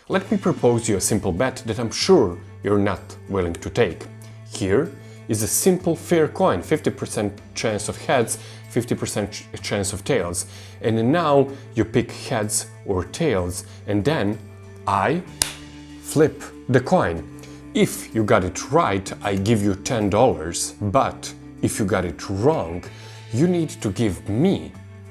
Let me propose you a simple bet that I'm sure you're not willing to take. Here is a simple fair coin, 50% chance of heads, 50% chance of tails. And now you pick heads or tails, and then I flip the coin. If you got it right, I give you $10, but if you got it wrong, you need to give me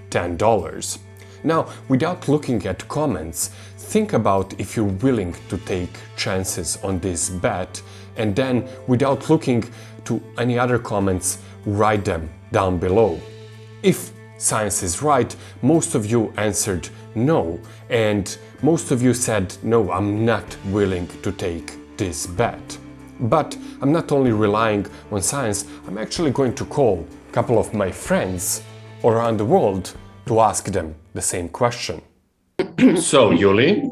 $10. Now, without looking at comments, think about if you're willing to take chances on this bet, and then without looking to any other comments, write them down below. If science is right, most of you answered no, and most of you said, no, I'm not willing to take this bet. But I'm not only relying on science, I'm actually going to call a couple of my friends around the world to ask them the same question. So, Yuli,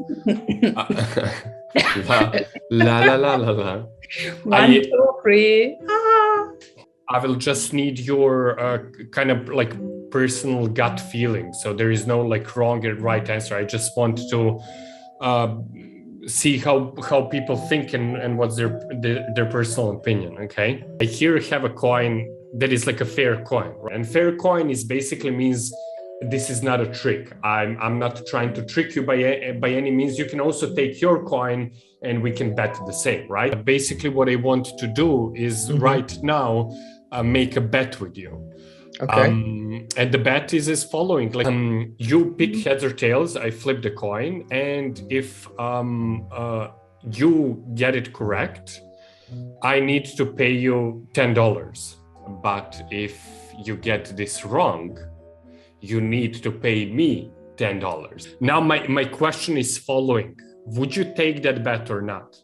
One, two, three. I will just need your kind of like personal gut feeling. So there is no like wrong and right answer. I just want to see how people think and what's their personal opinion. Okay. I here have a coin that is like a fair coin, right? And fair coin is basically means this is not a trick. I'm not trying to trick you by any means. You can also take your coin and we can bet the same, right? Basically, what I want to do is right now make a bet with you. Okay. And the bet is as following: like you pick heads or tails, I flip the coin, and if you get it correct, I need to pay you $10. But if you get this wrong, you need to pay me $10. Now, my question is following. Would you take that bet or not?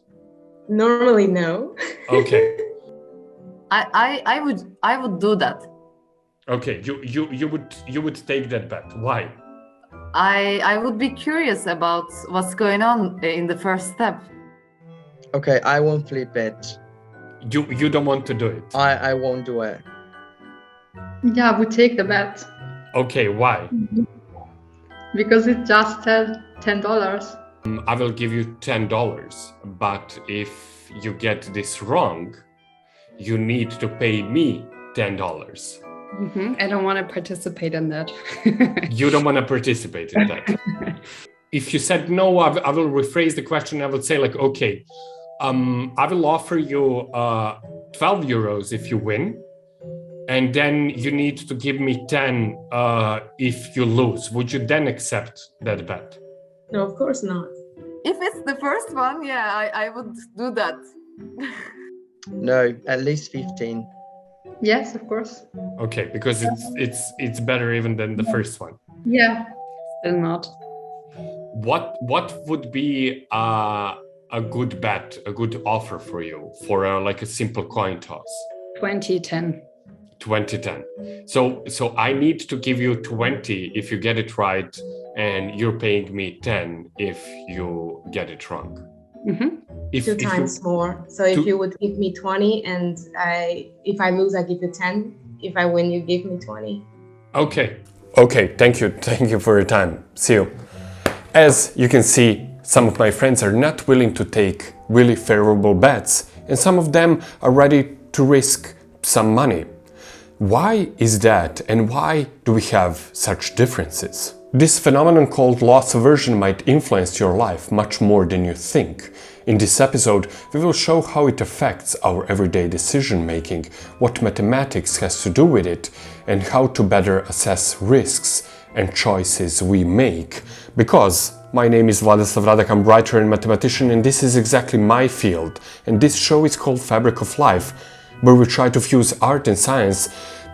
Normally, no. Okay. I would do that. Okay, you would take that bet. Why? I would be curious about what's going on in the first step. Okay, I won't flip it. You don't want to do it. I won't do it. Yeah, we take the bet Okay, why? because it just $10. I will give you $10, but if you get this wrong, you need to pay me $10. I don't want to participate in that. You don't want to participate in that. If you said no, I will rephrase the question. I would say like, okay, I will offer you 12 euros if you win, and then you need to give me 10 if you lose. Would you then accept that bet? No, of course not. If it's the first one, yeah, I would do that. No, at least 15. Yes, of course. Okay, because it's better even than the first one. Yeah. Still not. What would be a good bet, a good offer for you for like a simple coin toss? 2010. 2010. So I need to give you 20 if you get it right, and you're paying me 10 if you get it wrong. Two times more. So if you would give me 20 and if I lose, I give you 10. If I win, you give me 20. Okay, thank you for your time. See you. As you can see, some of my friends are not willing to take really favorable bets, and some of them are ready to risk some money. Why is that, and why do we have such differences? This phenomenon called loss aversion might influence your life much more than you think. In this episode, we will show how it affects our everyday decision making, what mathematics has to do with it, and how to better assess risks and choices we make. Because my name is Vladislav Radak, I'm writer and mathematician, and this is exactly my field. And this show is called Fabric of Life, where we try to fuse art and science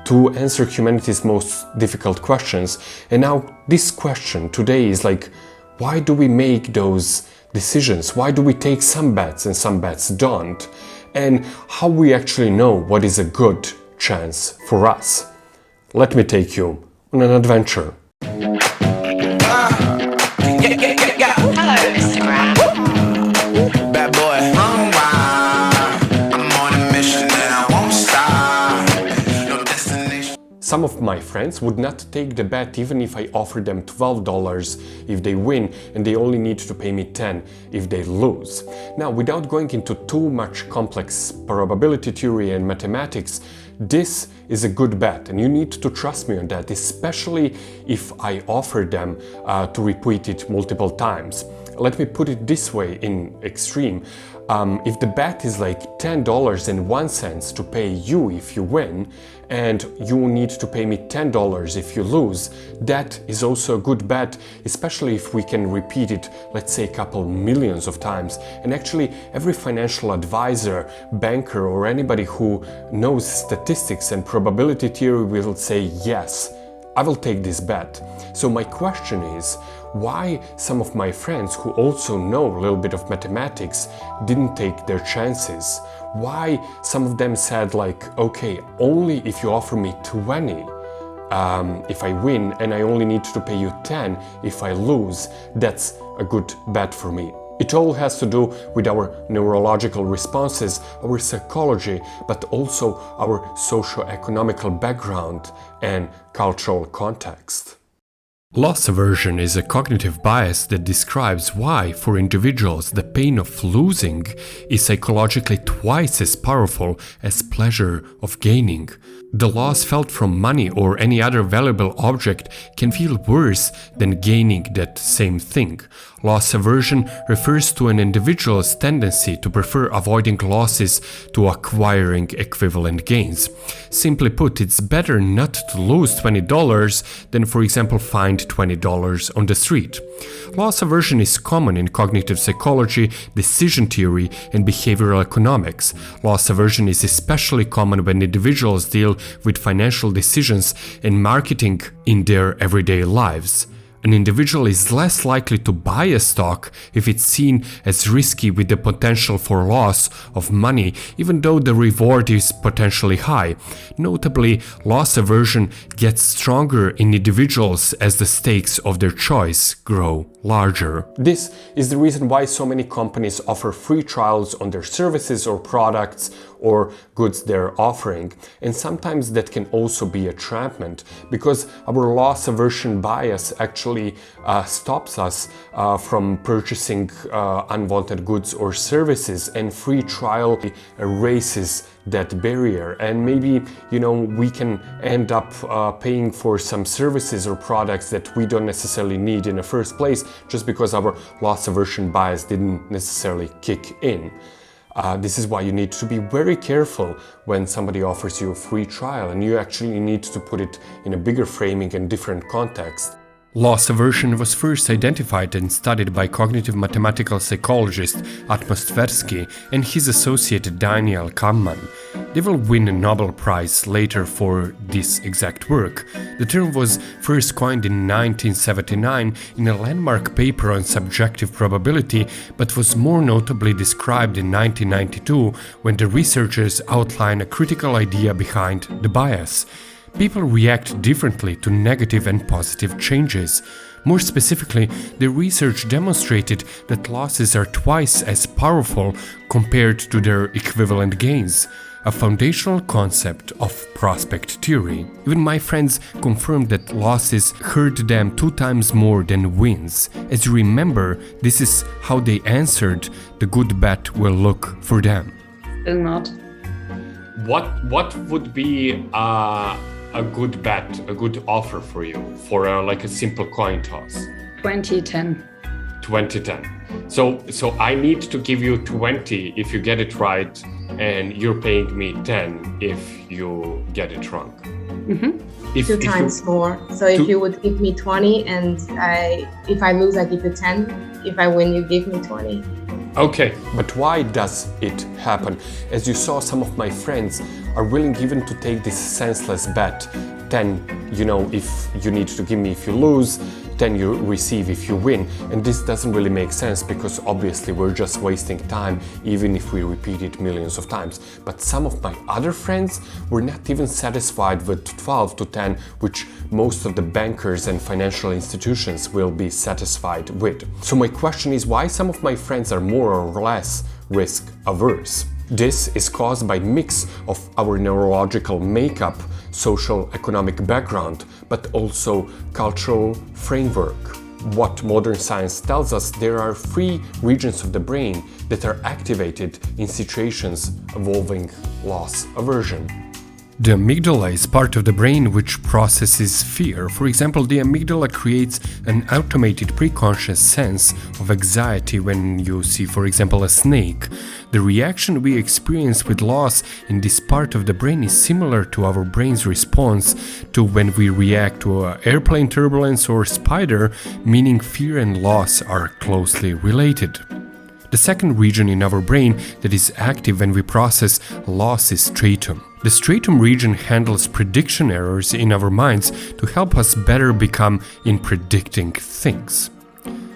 to answer humanity's most difficult questions. And now this question today is like, why do we make those decisions? Why do we take some bets and some bets don't? And how we actually know what is a good chance for us? Let me take you on an adventure. Hello, Instagram. Bad boy. Run wild. I'm on a mission and I won't stop. No destination. Some of my friends would not take the bet even if I offer them $12 if they win, and they only need to pay me 10 if they lose. Now, without going into too much complex probability theory and mathematics, this is a good bet, and you need to trust me on that, especially if I offer them to repeat it multiple times. Let me put it this way in extreme. If the bet is like $10.01 to pay you if you win, and you need to pay me $10 if you lose, that is also a good bet, especially if we can repeat it, let's say, a couple millions of times. And actually, every financial advisor, banker, or anybody who knows statistics and probability theory will say, yes, I will take this bet. So my question is, why some of my friends who also know a little bit of mathematics didn't take their chances? Why some of them said like, okay, only if you offer me 20 if I win, and I only need to pay you 10 if I lose, that's a good bet for me. It all has to do with our neurological responses, our psychology, but also our socioeconomical background and cultural context. Loss aversion is a cognitive bias that describes why, for individuals, the pain of losing is psychologically twice as powerful as pleasure of gaining. The loss felt from money or any other valuable object can feel worse than gaining that same thing. Loss aversion refers to an individual's tendency to prefer avoiding losses to acquiring equivalent gains. Simply put, it's better not to lose $20 than, for example, find $20 on the street. Loss aversion is common in cognitive psychology, decision theory, and behavioral economics. Loss aversion is especially common when individuals deal with financial decisions and marketing in their everyday lives. An individual is less likely to buy a stock if it's seen as risky with the potential for loss of money, even though the reward is potentially high. Notably, loss aversion gets stronger in individuals as the stakes of their choice grow larger. This is the reason why so many companies offer free trials on their services or products or goods they're offering. And sometimes that can also be a entrapment, because our loss aversion bias actually stops us from purchasing unwanted goods or services, and free trial erases that barrier. And maybe, we can end up paying for some services or products that we don't necessarily need in the first place, just because our loss aversion bias didn't necessarily kick in. This is why you need to be very careful when somebody offers you a free trial, and you actually need to put it in a bigger framing and different context. Loss aversion was first identified and studied by cognitive mathematical psychologist Amos Tversky and his associate Daniel Kahneman. They will win a Nobel Prize later for this exact work. The term was first coined in 1979 in a landmark paper on subjective probability, but was more notably described in 1992 when the researchers outlined a critical idea behind the bias. People react differently to negative and positive changes. More specifically, the research demonstrated that losses are twice as powerful compared to their equivalent gains, a foundational concept of prospect theory. Even my friends confirmed that losses hurt them 2 times more than wins. As you remember, this is how they answered the good bet will look for them. Still not. What would be a good bet, a good offer for you for like a simple coin toss? 2010. 2010. So I need to give you 20 if you get it right, and you're paying me 10 if you get it wrong. Mm-hmm. 2 times more. So if you would give me 20 and if I lose, I give you 10. If I win, you give me 20. Okay, but why does it happen? As you saw, some of my friends are willing even to take this senseless bet. 10, if you need to give me if you lose, 10 you receive if you win. And this doesn't really make sense, because obviously we're just wasting time even if we repeat it millions of times. But some of my other friends were not even satisfied with 12 to 10, which most of the bankers and financial institutions will be satisfied with. So my question is, why some of my friends are more or less risk averse? This is caused by mix of our neurological makeup, social economic background, but also cultural framework. What modern science tells us, there are 3 regions of the brain that are activated in situations involving loss aversion. The amygdala is part of the brain which processes fear. For example, the amygdala creates an automated preconscious sense of anxiety when you see, for example, a snake. The reaction we experience with loss in this part of the brain is similar to our brain's response to when we react to an airplane turbulence or spider, meaning fear and loss are closely related. The second region in our brain that is active when we process loss is striatum. The striatum region handles prediction errors in our minds to help us better become in predicting things.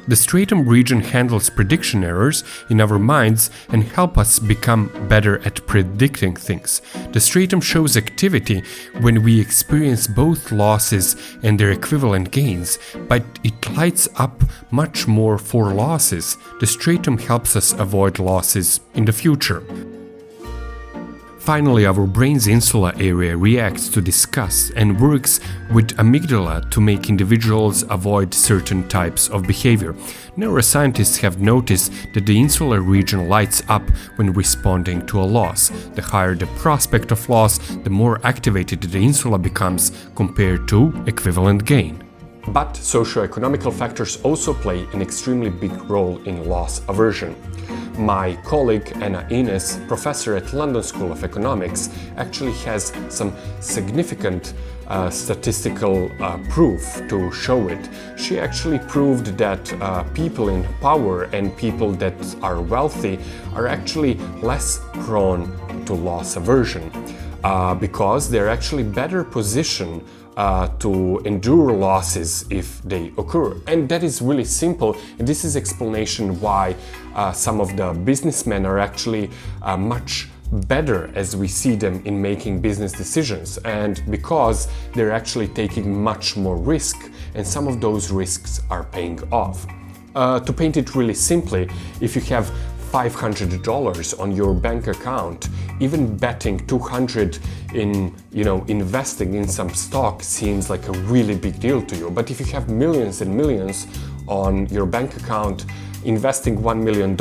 The striatum region handles prediction errors in our minds and help us become better at predicting things. The striatum shows activity when we experience both losses and their equivalent gains, but it lights up much more for losses. The striatum helps us avoid losses in the future. Finally, our brain's insula area reacts to disgust and works with amygdala to make individuals avoid certain types of behavior. Neuroscientists have noticed that the insular region lights up when responding to a loss. The higher the prospect of loss, the more activated the insula becomes compared to equivalent gain. But socioeconomic factors also play an extremely big role in loss aversion. My colleague Anna Ines, professor at London School of Economics, actually has some significant statistical proof to show it. She actually proved that people in power and people that are wealthy are actually less prone to loss aversion because they're actually better positioned to endure losses if they occur. And that is really simple, and this is explanation why some of the businessmen are actually much better as we see them in making business decisions, and because they're actually taking much more risk, and some of those risks are paying off. To paint it really simply, if you have $500 on your bank account, even betting 200 in, investing in some stock seems like a really big deal to you. But if you have millions and millions on your bank account, investing $1 million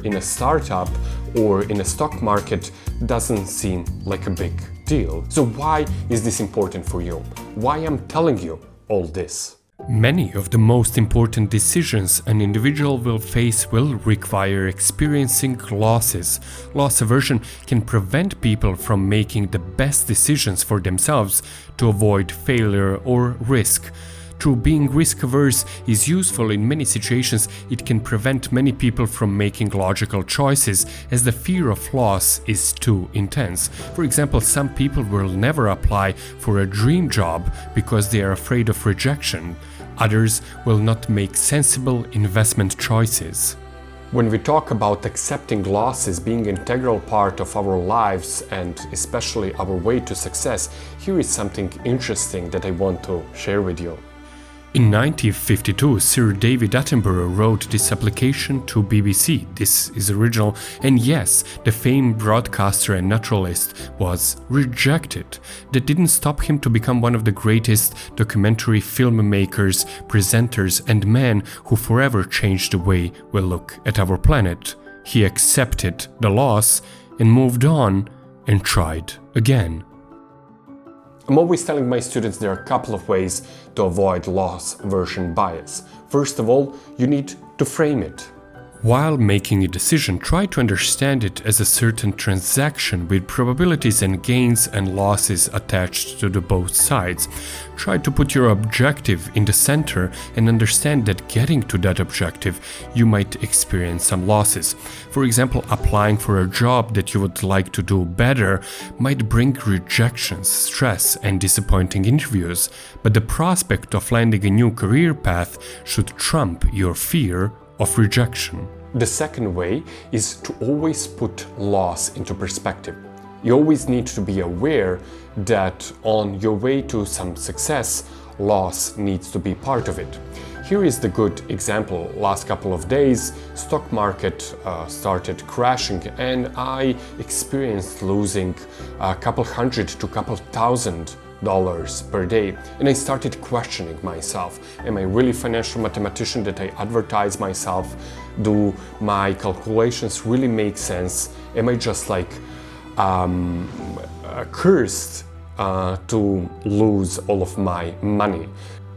in a startup or in a stock market doesn't seem like a big deal. So why is this important for you? Why I'm telling you all this? Many of the most important decisions an individual will face will require experiencing losses. Loss aversion can prevent people from making the best decisions for themselves to avoid failure or risk. Through being risk-averse is useful in many situations, it can prevent many people from making logical choices as the fear of loss is too intense. For example, some people will never apply for a dream job because they are afraid of rejection. Others will not make sensible investment choices. When we talk about accepting losses being an integral part of our lives and especially our way to success, here is something interesting that I want to share with you. In 1952, Sir David Attenborough wrote this application to BBC. This is original, and yes, the famed broadcaster and naturalist was rejected. That didn't stop him to become one of the greatest documentary filmmakers, presenters, and men who forever changed the way we look at our planet. He accepted the loss and moved on and tried again. I'm always telling my students there are a couple of ways to avoid loss aversion bias. First of all, you need to frame it. While making a decision, try to understand it as a certain transaction with probabilities and gains and losses attached to the both sides. Try to put your objective in the center and understand that getting to that objective, you might experience some losses. For example, applying for a job that you would like to do better might bring rejections, stress, and disappointing interviews, but the prospect of landing a new career path should trump your fear of rejection. The second way is to always put loss into perspective. You always need to be aware that on your way to some success, loss needs to be part of it. here is the good example. Last couple of days, stock market started crashing and I experienced losing a couple hundred to couple thousand dollars per day, and I started questioning myself. Am I really a financial mathematician that I advertise myself? Do my calculations really make sense? Am I just like cursed to lose all of my money?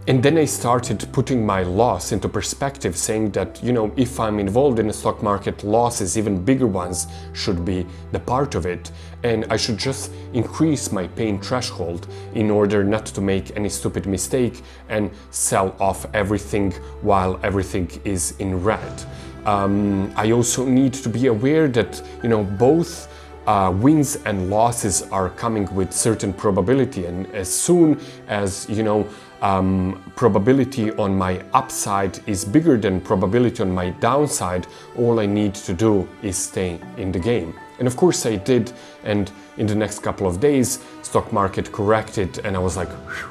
And then I started putting my loss into perspective, saying that, you know, if I'm involved in the stock market, losses, even bigger ones, should be the part of it. And I should just increase my pain threshold in order not to make any stupid mistake and sell off everything while everything is in red. I also need to be aware that, you know, both wins and losses are coming with certain probability, and as soon as, you know, probability on my upside is bigger than probability on my downside, all I need to do is stay in the game. And of course I did, and in the next couple of days stock market corrected and I was like, whew.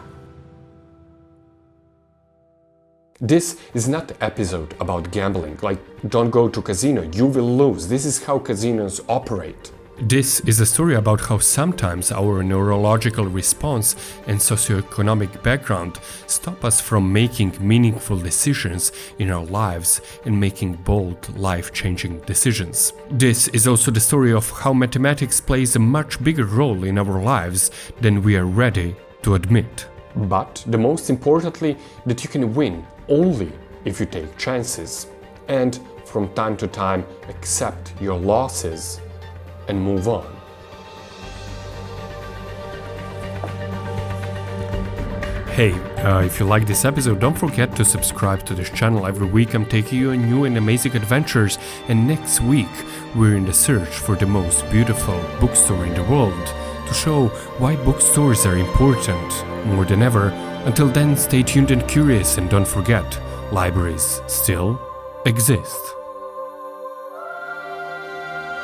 This is not an episode about gambling, like don't go to casino, you will lose. This is how casinos operate. This is a story about how sometimes our neurological response and socioeconomic background stop us from making meaningful decisions in our lives and making bold, life-changing decisions. This is also the story of how mathematics plays a much bigger role in our lives than we are ready to admit. But the most importantly, that you can win only if you take chances and from time to time accept your losses and move on. Hey, if you like this episode, don't forget to subscribe to this channel. Every week I'm taking you on new and amazing adventures, and next week we're in the search for the most beautiful bookstore in the world to show why bookstores are important more than ever. Until then, stay tuned and curious, and don't forget, libraries still exist.